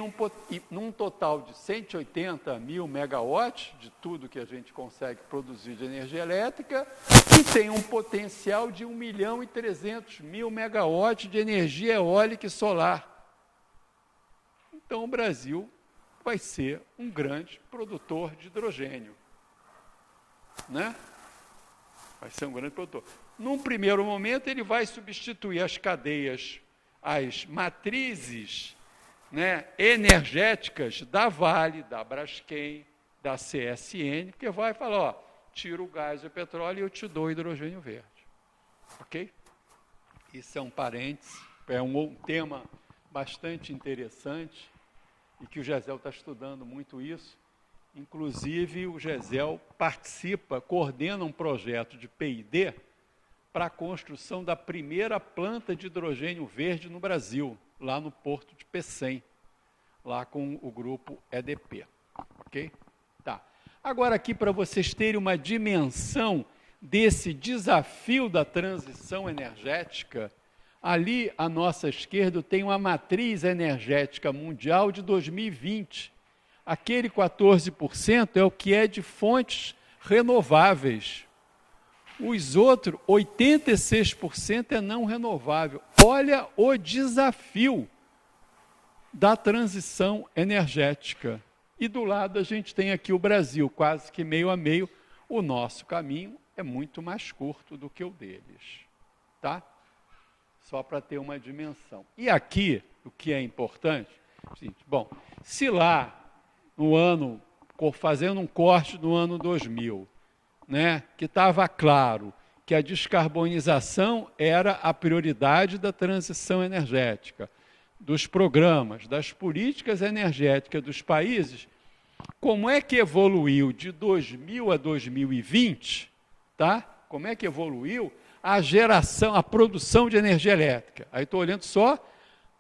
num total de 180 mil megawatts de tudo que a gente consegue produzir de energia elétrica, e tem um potencial de 1.300.000 megawatts de energia eólica e solar. Então, o Brasil vai ser um grande produtor de hidrogênio, né? Vai ser um grande produtor. Num primeiro momento, ele vai substituir as cadeias, as matrizes, né, energéticas da Vale, da Braskem, da CSN, porque vai falar, ó, tira o gás e o petróleo e eu te dou hidrogênio verde. Ok? Isso é um parênteses, é um tema bastante interessante e que o GESEL está estudando muito isso. Inclusive, o GESEL participa, coordena um projeto de P&D para a construção da primeira planta de hidrogênio verde no Brasil, lá no Porto de Pecém, lá com o grupo EDP. Ok? Tá. Agora aqui, para vocês terem uma dimensão desse desafio da transição energética, ali à nossa esquerda tem uma matriz energética mundial de 2020. Aquele 14% é o que é de fontes renováveis. Os outros, 86% é não renovável. Olha o desafio da transição energética. E do lado a gente tem aqui o Brasil, quase que meio a meio. O nosso caminho é muito mais curto do que o deles. Tá? Só para ter uma dimensão. E aqui, o que é importante, bom, se lá no ano, fazendo um corte no ano 2000, né, que estava claro que a descarbonização era a prioridade da transição energética, dos programas, das políticas energéticas dos países, como é que evoluiu de 2000 a 2020, tá? Como é que evoluiu a geração, a produção de energia elétrica? Aí estou olhando só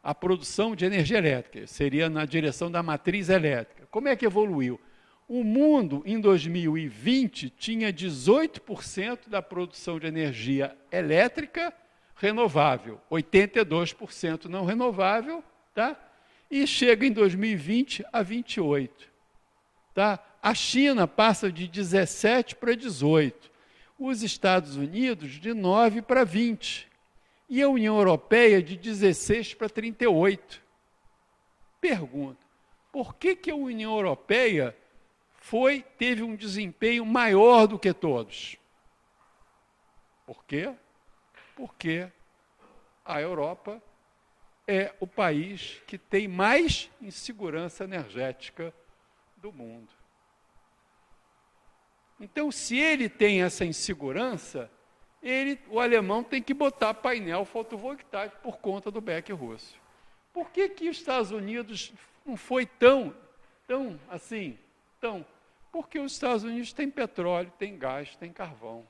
a produção de energia elétrica, seria na direção da matriz elétrica. Como é que evoluiu? O mundo, em 2020, tinha 18% da produção de energia elétrica renovável, 82% não renovável, tá? E chega em 2020 a 28%. Tá? A China passa de 17% para 18%. Os Estados Unidos, de 9% para 20%. E a União Europeia, de 16% para 38%. Pergunta, por que a União Europeia teve um desempenho maior do que todos? Por quê? Porque a Europa é o país que tem mais insegurança energética do mundo. Então, se ele tem essa insegurança, o alemão tem que botar painel fotovoltaico por conta do BEC russo. Por que os Estados Unidos não foi tão assim, porque os Estados Unidos têm petróleo, têm gás, têm carvão.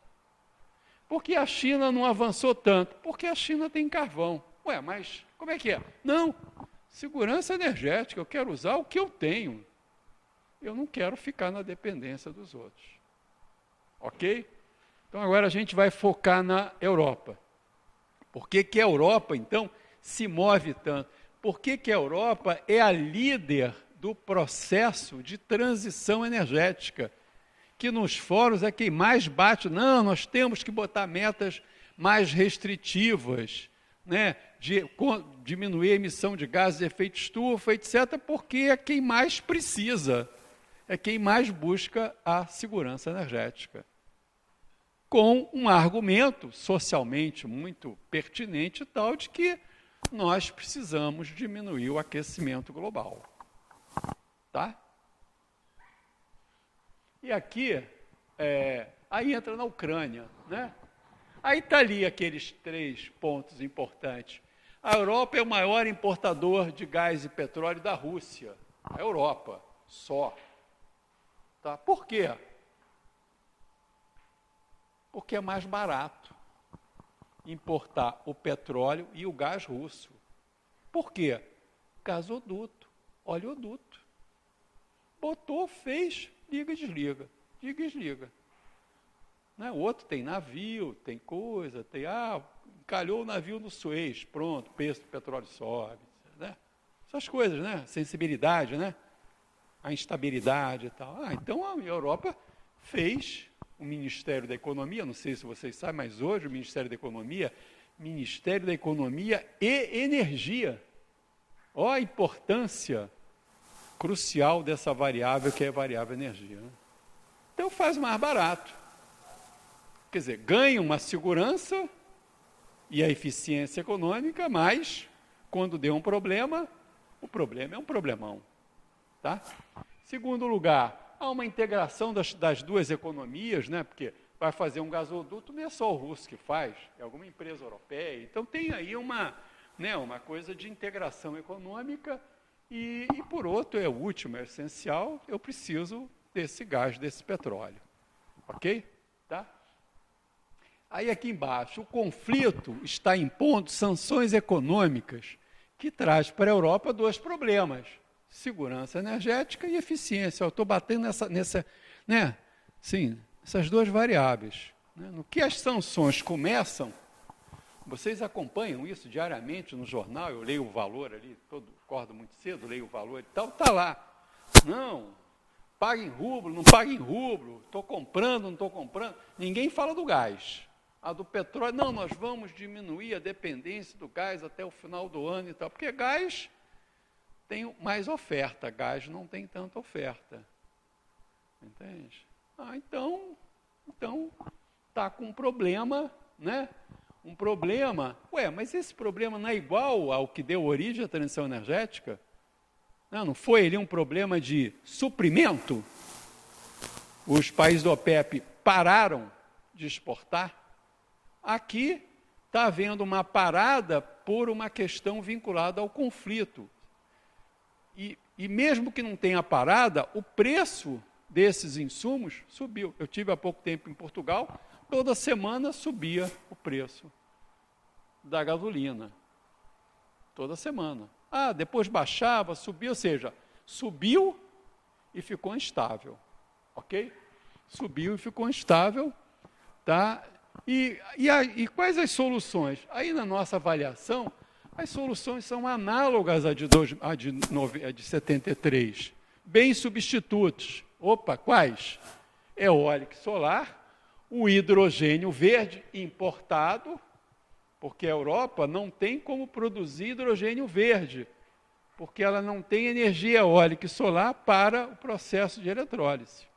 Por que a China não avançou tanto? Porque a China tem carvão. Ué, mas como é que é? Não, segurança energética, eu quero usar o que eu tenho. Eu não quero ficar na dependência dos outros. Ok? Então agora a gente vai focar na Europa. Por que a Europa, então, se move tanto? Por que a Europa é a líder do processo de transição energética, que nos fóruns é quem mais bate, não, nós temos que botar metas mais restritivas, né, diminuir a emissão de gases de efeito estufa, etc., porque é quem mais precisa, é quem mais busca a segurança energética. Com um argumento socialmente muito pertinente tal de que nós precisamos diminuir o aquecimento global. Tá? E aqui, aí entra na Ucrânia, né? Aí está ali aqueles 3 pontos importantes. A Europa é o maior importador de gás e petróleo da Rússia. A Europa, só. Tá? Por quê? Porque é mais barato importar o petróleo e o gás russo. Por quê? Gasoduto, oleoduto. Botou, fez, liga e desliga. Liga e desliga. Né? O outro tem navio, tem coisa, encalhou o navio no Suez, pronto, o preço do petróleo sobe. Né? Essas coisas, né? Sensibilidade, né? A instabilidade e tal. Então a Europa fez o Ministério da Economia, não sei se vocês sabem, mas hoje o Ministério da Economia e Energia. Olha a importância crucial dessa variável, que é a variável energia. Né? Então faz mais barato. Quer dizer, ganha uma segurança e a eficiência econômica, mas quando deu um problema, o problema é um problemão. Tá? Segundo lugar, há uma integração das duas economias, né? Porque vai fazer um gasoduto, não é só o russo que faz, é alguma empresa europeia. Então tem aí uma coisa de integração econômica e por outro, é o último, é essencial, eu preciso desse gás, desse petróleo. Ok? Tá? Aí aqui embaixo, o conflito está impondo sanções econômicas que traz para a Europa 2 problemas. Segurança energética e eficiência. Eu estou batendo nessas 2 variáveis. Né? No que as sanções começam, vocês acompanham isso diariamente no jornal, eu leio o valor ali, acordo muito cedo, leio o valor e tal, está lá. Não, paga em rublo, não paga em rublo, estou comprando, não estou comprando. Ninguém fala do gás. A do petróleo, não, nós vamos diminuir a dependência do gás até o final do ano e tal, porque gás tem mais oferta, gás não tem tanta oferta. Entende? Então está com um problema, né? Um problema, mas esse problema não é igual ao que deu origem à transição energética? Não foi ele um problema de suprimento? Os países do OPEP pararam de exportar? Aqui está havendo uma parada por uma questão vinculada ao conflito. E mesmo que não tenha parada, o preço desses insumos subiu. Eu tive há pouco tempo em Portugal, toda semana subia o preço da gasolina. Toda semana. Depois baixava, subia, ou seja, subiu e ficou instável. Ok? Subiu e ficou instável, tá? E quais as soluções? Aí na nossa avaliação, as soluções são análogas à de 73, bem substitutos. Quais? Eólica e solar, o hidrogênio verde importado, porque a Europa não tem como produzir hidrogênio verde, porque ela não tem energia eólica e solar para o processo de eletrólise.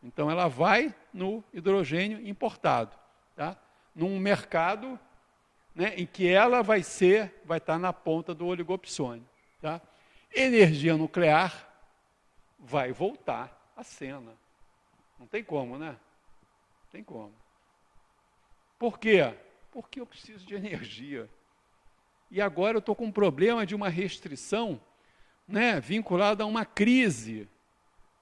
Então ela vai no hidrogênio importado, tá? Num mercado, né, em que ela vai estar na ponta do oligopsônio. Tá? Energia nuclear vai voltar à cena. Não tem como, né? Não tem como. Por quê? Porque eu preciso de energia. E agora eu estou com um problema de uma restrição, né, vinculada a uma crise,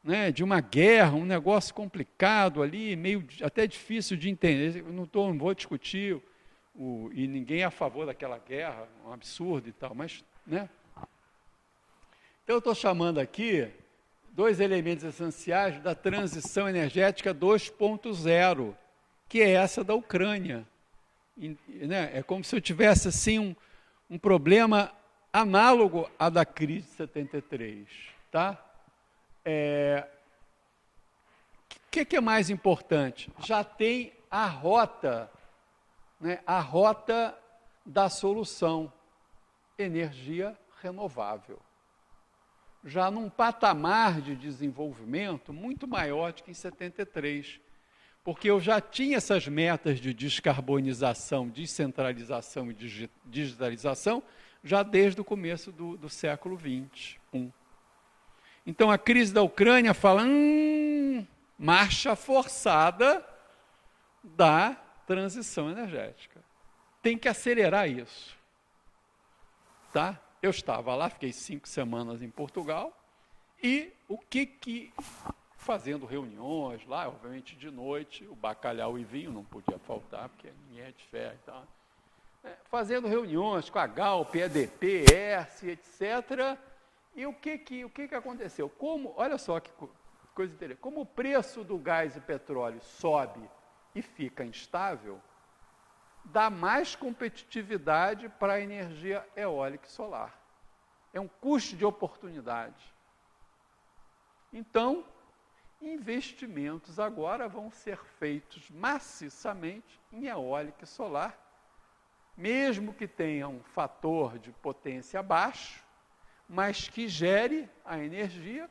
né, de uma guerra, um negócio complicado ali, meio até difícil de entender. Eu não vou discutir e ninguém é a favor daquela guerra, um absurdo e tal, mas, né? Então eu estou chamando aqui 2 elementos essenciais da transição energética 2.0, que é essa da Ucrânia. Né? É como se eu tivesse assim um problema análogo à da crise de 73. Tá? Que é mais importante? Já tem a rota, né? A rota da solução energia renovável, já num patamar de desenvolvimento muito maior do que em 73, porque eu já tinha essas metas de descarbonização, descentralização e digitalização já desde o começo do século XXI. Então, a crise da Ucrânia fala, marcha forçada da transição energética. Tem que acelerar isso. Tá? Eu estava lá, fiquei 5 semanas em Portugal, e fazendo reuniões lá, obviamente de noite, o bacalhau e vinho não podia faltar, porque ninguém é de fé e tal. Fazendo reuniões com a Galp, EDP, ERSE, etc., e o que aconteceu? Olha só que coisa interessante. Como o preço do gás e petróleo sobe e fica instável, dá mais competitividade para a energia eólica e solar. É um custo de oportunidade. Então, investimentos agora vão ser feitos maciçamente em eólica e solar, mesmo que tenha um fator de potência baixo, mas que gere a energia,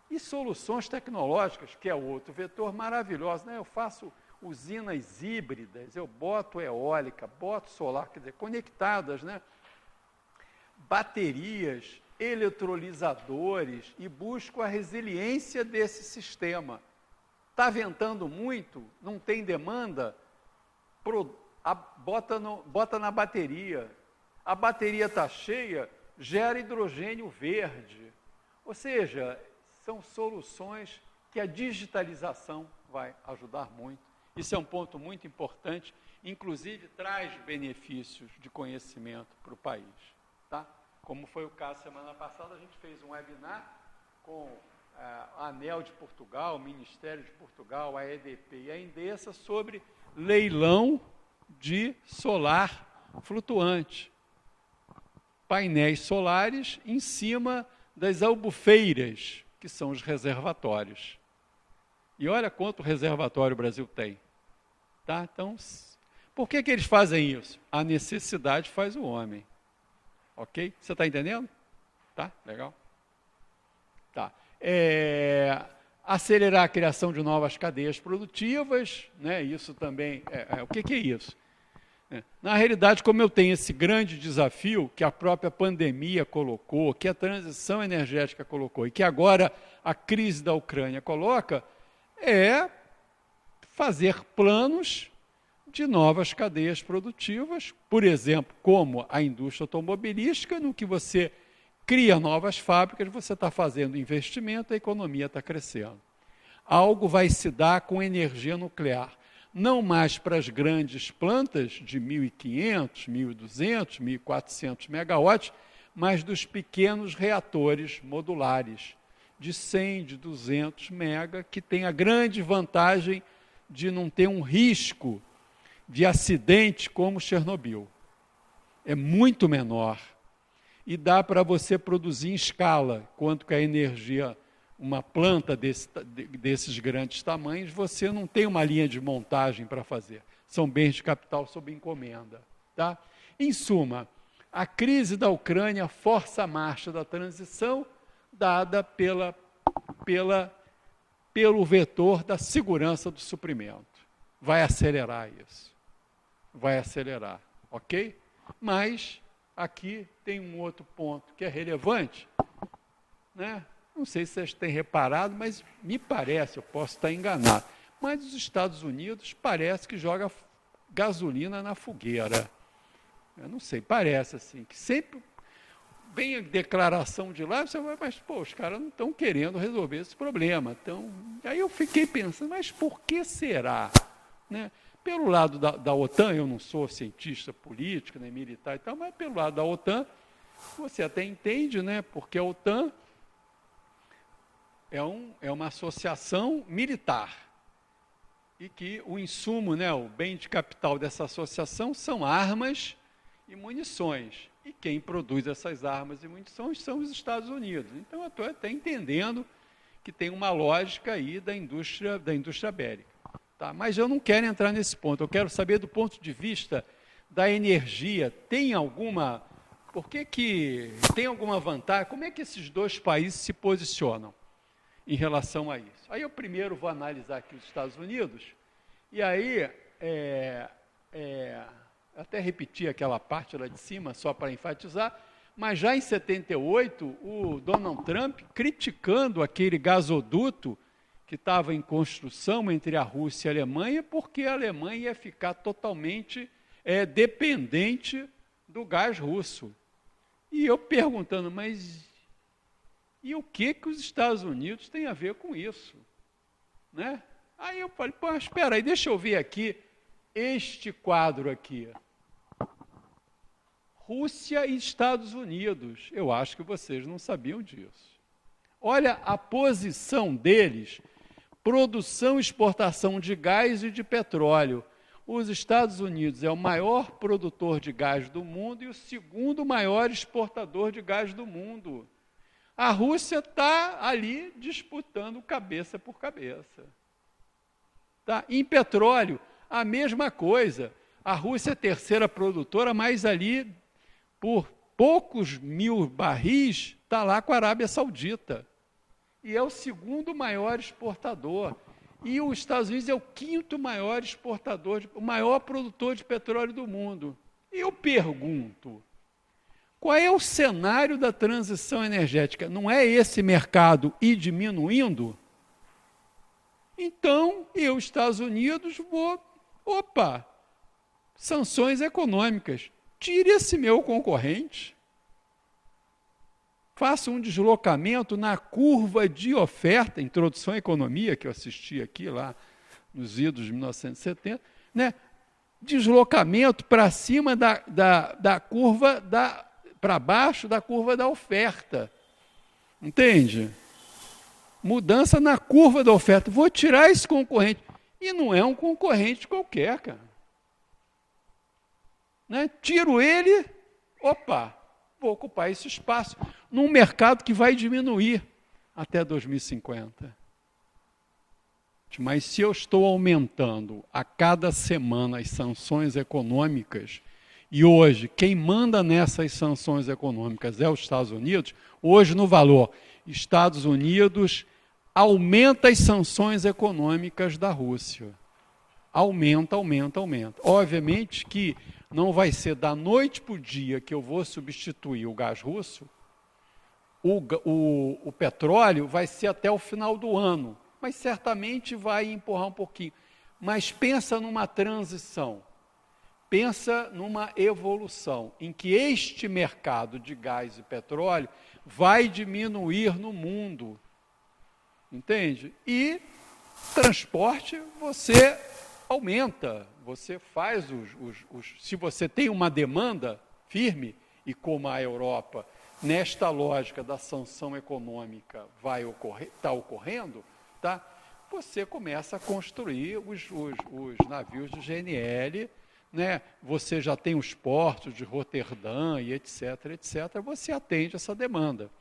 e soluções tecnológicas, que é outro vetor maravilhoso, né? Eu faço usinas híbridas, eu boto eólica, boto solar, quer dizer, conectadas, né? Baterias, eletrolisadores, e busco a resiliência desse sistema. Está ventando muito, não tem demanda, bota na bateria. A bateria está cheia, gera hidrogênio verde. Ou seja, são soluções que a digitalização vai ajudar muito. Isso é um ponto muito importante, inclusive traz benefícios de conhecimento para o país. Tá? Como foi o caso semana passada, a gente fez um webinar com a ANEEL de Portugal, o Ministério de Portugal, a EDP e a Endesa sobre leilão de solar flutuante. Painéis solares em cima das albufeiras, que são os reservatórios. E olha quanto reservatório o Brasil tem. Tá? Então, por que eles fazem isso? A necessidade faz o homem. Ok? Você está entendendo? Tá? Legal? Tá. Acelerar a criação de novas cadeias produtivas, né? Isso também, o que é isso? Na realidade, como eu tenho esse grande desafio que a própria pandemia colocou, que a transição energética colocou e que agora a crise da Ucrânia coloca, é fazer planos de novas cadeias produtivas, por exemplo, como a indústria automobilística, no que você cria novas fábricas, você está fazendo investimento, a economia está crescendo. Algo vai se dar com energia nuclear. Não mais para as grandes plantas de 1.500, 1.200, 1.400 megawatts, mas dos pequenos reatores modulares, de 100, de 200 mega, que tem a grande vantagem de não ter um risco de acidente como Chernobyl. É muito menor. E dá para você produzir em escala, quanto que a energia, uma planta desses grandes tamanhos, você não tem uma linha de montagem para fazer. São bens de capital sob encomenda. Tá? Em suma, a crise da Ucrânia força a marcha da transição dada pelo vetor da segurança do suprimento. Vai acelerar isso. Vai acelerar, ok? Mas aqui tem um outro ponto que é relevante, né? Não sei se vocês têm reparado, mas me parece, eu posso estar enganado, mas os Estados Unidos parece que joga gasolina na fogueira. Eu não sei, parece assim, que sempre vem a declaração de lá, você vai, mas pô, os caras não estão querendo resolver esse problema. Então, aí eu fiquei pensando, mas por que será? Né? Pelo lado da OTAN, eu não sou cientista político, nem militar e tal, mas pelo lado da OTAN, você até entende, né? Porque a OTAN é uma associação militar e que o insumo, né, o bem de capital dessa associação são armas e munições. E quem produz essas armas e munições são os Estados Unidos. Então, eu estou até entendendo que tem uma lógica aí da indústria bélica. Tá? Mas eu não quero entrar nesse ponto. Eu quero saber do ponto de vista da energia tem alguma... Por que tem alguma vantagem? Como é que esses dois países se posicionam em relação a isso? Aí eu primeiro vou analisar aqui os Estados Unidos, e aí, até repetir aquela parte lá de cima, só para enfatizar, mas já em 78, o Donald Trump, criticando aquele gasoduto que estava em construção entre a Rússia e a Alemanha, porque a Alemanha ia ficar totalmente dependente do gás russo. E eu perguntando, mas e o que os Estados Unidos têm a ver com isso? Né? Aí eu falei, pô, espera aí, deixa eu ver aqui este quadro aqui. Rússia e Estados Unidos. Eu acho que vocês não sabiam disso. Olha a posição deles, produção e exportação de gás e de petróleo. Os Estados Unidos é o maior produtor de gás do mundo e o segundo maior exportador de gás do mundo. A Rússia está ali disputando cabeça por cabeça. Tá? Em petróleo, a mesma coisa. A Rússia é a terceira produtora, mas ali, por poucos mil barris, está lá com a Arábia Saudita. E é o segundo maior exportador. E os Estados Unidos é o quinto maior exportador, o maior produtor de petróleo do mundo. E eu pergunto, qual é o cenário da transição energética? Não é esse mercado ir diminuindo? Então, eu, Estados Unidos, sanções econômicas. Tire esse meu concorrente. Faça um deslocamento na curva de oferta, Introdução à Economia, que eu assisti aqui lá nos idos de 1970, né? Deslocamento para cima da curva, para baixo da curva da oferta. Entende? Mudança na curva da oferta. Vou tirar esse concorrente. E não é um concorrente qualquer, cara. Né? Tiro ele, vou ocupar esse espaço num mercado que vai diminuir até 2050. Mas se eu estou aumentando a cada semana as sanções econômicas, e hoje quem manda nessas sanções econômicas é os Estados Unidos, hoje no valor, Estados Unidos aumenta as sanções econômicas da Rússia. Aumenta. Obviamente que não vai ser da noite para o dia que eu vou substituir o gás russo, o petróleo vai ser até o final do ano, mas certamente vai empurrar um pouquinho. Mas pensa numa transição, pensa numa evolução, em que este mercado de gás e petróleo vai diminuir no mundo, entende? E transporte você aumenta, você faz se você tem uma demanda firme, e como a Europa, nesta lógica da sanção econômica está ocorrendo, tá? Você começa a construir os navios de GNL, né? Você já tem os portos de Roterdã e etc., você atende essa demanda.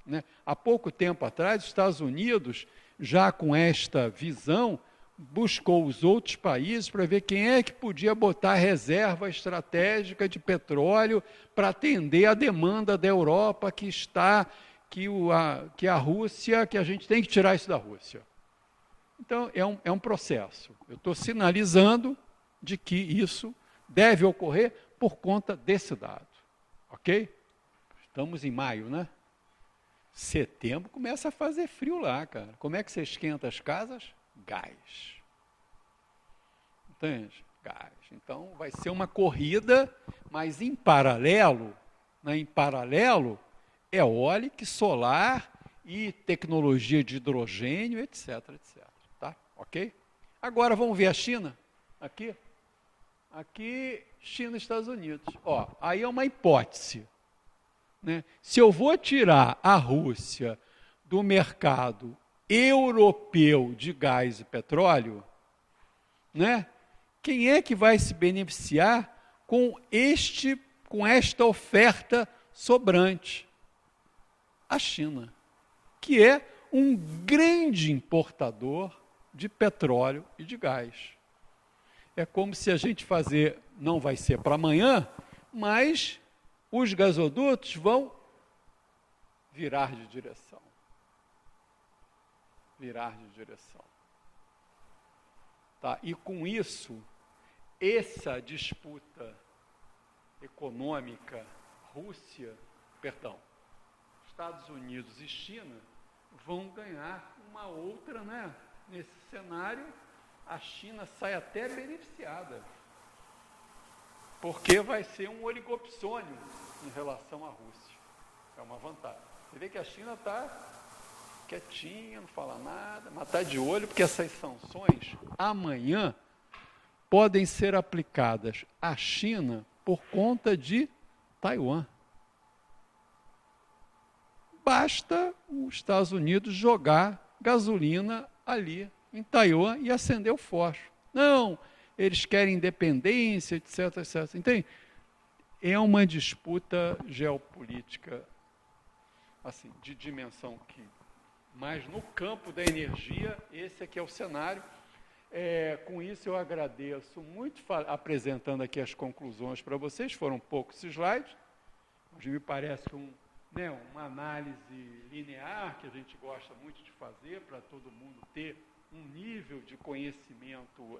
Né? Há pouco tempo atrás, os Estados Unidos, já com esta visão, buscou os outros países para ver quem é que podia botar reserva estratégica de petróleo para atender a demanda da Europa que a Rússia, que a gente tem que tirar isso da Rússia. Então, é um processo. Eu estou sinalizando de que isso deve ocorrer por conta desse dado. Ok? Estamos em maio, né? Setembro começa a fazer frio lá, cara. Como é que você esquenta as casas? Gás. Entende? Gás. Então, vai ser uma corrida, mas em paralelo, eólica, solar e tecnologia de hidrogênio, etc. Tá? Ok? Agora vamos ver a China. Aqui, China e Estados Unidos. Aí é uma hipótese. Né? Se eu vou tirar a Rússia do mercado europeu de gás e petróleo, né? Quem é que vai se beneficiar com esta oferta sobrante? A China, que é um grande importador de petróleo e de gás. é como se a gente fazer, não vai ser para amanhã, mas os gasodutos vão virar de direção. Virar de direção. Tá? E com isso, essa disputa econômica, Estados Unidos e China vão ganhar uma outra, né? Nesse cenário, a China sai até beneficiada, porque vai ser um oligopsônio em relação à Rússia. É uma vantagem. Você vê que a China está quietinha, não fala nada, mas está de olho, porque essas sanções, amanhã, podem ser aplicadas à China por conta de Taiwan. Basta os Estados Unidos jogar gasolina ali em Taiwan e acender o fósforo. Não, eles querem independência, etc, etc. Entende? É uma disputa geopolítica assim, de dimensão que, mas no campo da energia, esse aqui é o cenário. Com isso eu agradeço muito, apresentando aqui as conclusões para vocês, foram poucos slides, mas me parece que uma análise linear, que a gente gosta muito de fazer, para todo mundo ter um nível de conhecimento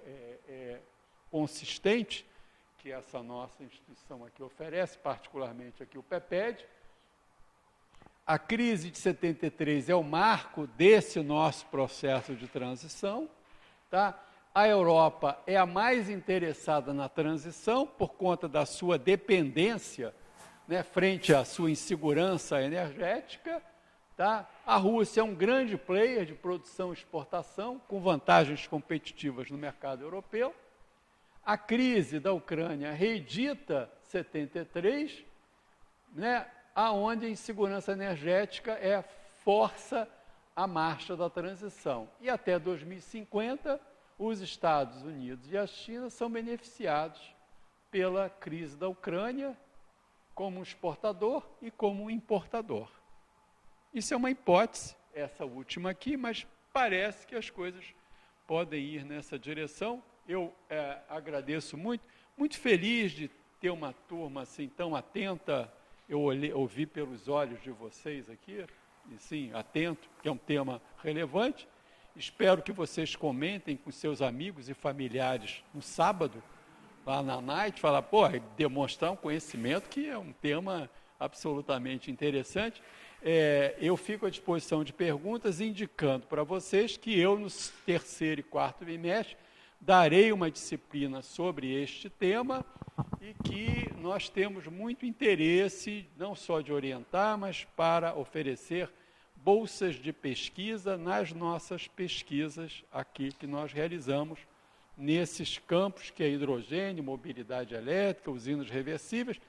consistente, que essa nossa instituição aqui oferece, particularmente aqui o PEPED. A crise de 73 é o marco desse nosso processo de transição. Tá? A Europa é a mais interessada na transição por conta da sua dependência, né, frente à sua insegurança energética. Tá? A Rússia é um grande player de produção e exportação, com vantagens competitivas no mercado europeu. A crise da Ucrânia reedita 73, né, aonde a insegurança energética força a marcha da transição. E até 2050, os Estados Unidos e a China são beneficiados pela crise da Ucrânia como exportador e como importador. Isso é uma hipótese, essa última aqui, mas parece que as coisas podem ir nessa direção. Eu agradeço muito, muito feliz de ter uma turma assim tão atenta. Eu ouvi pelos olhos de vocês aqui, e sim, atento, que é um tema relevante. Espero que vocês comentem com seus amigos e familiares no sábado, lá na Night, falar, demonstrar um conhecimento que é um tema absolutamente interessante. Eu fico à disposição de perguntas, indicando para vocês que eu, no terceiro e quarto bimestre, darei uma disciplina sobre este tema e que nós temos muito interesse, não só de orientar, mas para oferecer bolsas de pesquisa nas nossas pesquisas aqui que nós realizamos nesses campos, que é hidrogênio, mobilidade elétrica, usinas reversíveis,